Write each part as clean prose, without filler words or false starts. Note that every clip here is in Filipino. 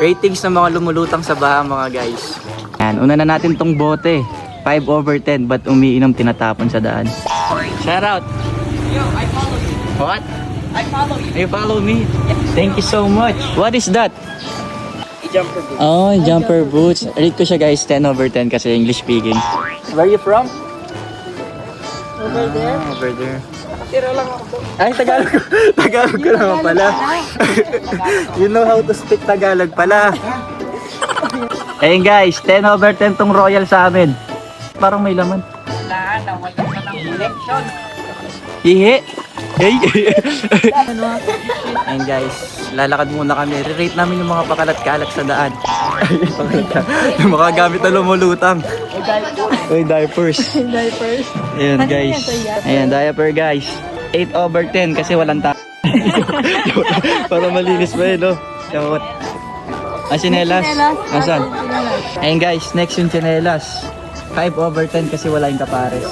Ratings ng mga lumulutang sa baha mga guys. Yan, una na natin tong bote. 5/10, ba't umiinom tinatapon sa daan? Shout out! Yo, I follow you. What? I follow you. You follow me? Thank you so much. What is that? Jumper boots. Oh, jumper boots. Rate ko siya guys, 10/10 kasi English speaking. Where are you from? Over there. Ah, over there. Tira lang ako. Ay, Tagalog. Tagalog ko naman pala. You know how to speak Tagalog pala. Ayun guys, 10/10 tong royal sa amin. Parang may laman. Lahat, wala ka ng collection. Hihi. Hey. Ayun guys, lalakad muna kami. Re-rate namin yung mga pakalat-kalat sa daan. Yung mga gamit na lumulutang. Uy, diapers. Diapers. Ayan guys. Ayan, diaper guys. 8/10 kasi walang ta. Para malinis pa yun, no? Shawot. Ang sinelas. Asan? Ayan guys, next yung sinelas. 5/10 kasi wala yung kapares.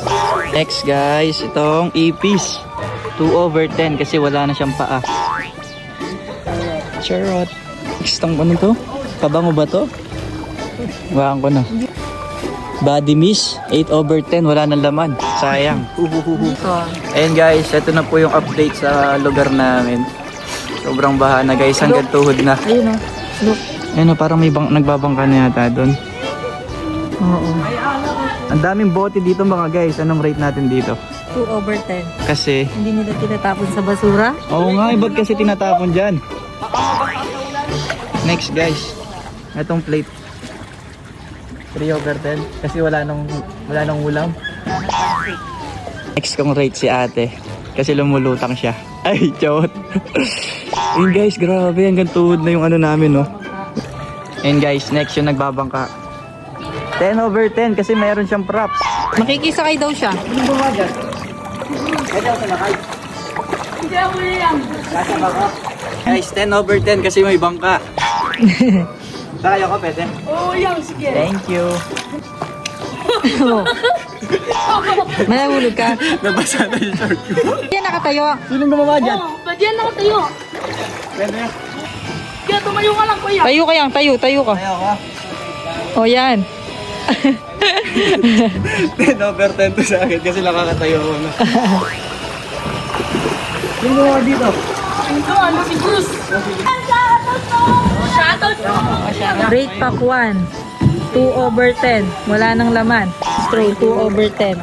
Next guys, itong ipis. 2/10 kasi wala na siyang paa. Charot. Next tong ano to? Kabango ba to? Wakan ko na. Body mist, 8/10, wala nang laman. Sayang. Ayun guys, ito na po yung update sa lugar namin. Sobrang baha na guys, hanggang tuhod na. Ayun o. Look. Ayun o, parang may nagbabangka na yata doon. Oo. Ang daming bote dito mga guys. Anong rate natin dito? 2/10. Kasi, Hindi nila tinatapon sa basura. oo nga, ba't kasi tinatapon dyan? Next guys, itong plate. 3/10 kasi wala nang ulam. Next kong rate si ate kasi lumulutang siya. Ay, chot. Ayun guys, grabe, hanggang tuhod na yung ano namin, no. Ayun guys, next yung nagbabangka. 10/10 kasi mayroon siyang props. Makikisakay daw siya. Hindi ako yan. Guys, 10/10 kasi may bangka. Sakay ako, pwede? Oo, yan. Sige. Thank you. Malahulog ka. Nabasa na yung short ko. Yan nakatayo. Sinong gumawa dyan? Oo, ba't yan nakatayo? Pwede. Kaya tumayo ka lang, kuya. Tayo ka yan, tayo ka. Ayaw ko. O yan. 10/10 to sa akin kasi nakakatayo ako na. Sinong gumawa dito? Ito, ano si Bruce? Shoutout po! Shoutout po! Rate pack 1. 2/10. Wala nang laman. Straw, 2/10.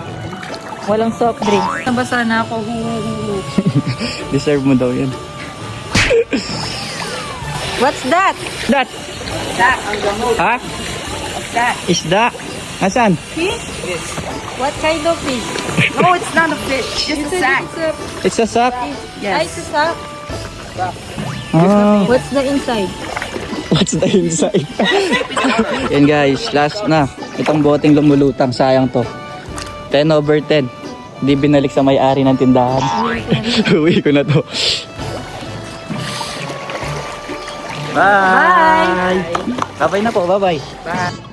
Walang soft drinks. Nabasa na ako. Deserve mo daw yan. What's that? Dat! Ha? Isda? Asan? What kind of fish? No, it's not a fish. Just a sack. It's a sack? Ay, it's a sack. Ah, What's the inside? what's the inside? Yan guys, last na. Itong boteng lumulutang, sayang to. 10/10. Di binalik sa may-ari ng tindahan. Uwi ko na to. Bye! Bye! Bye na po, bye-bye. Bye.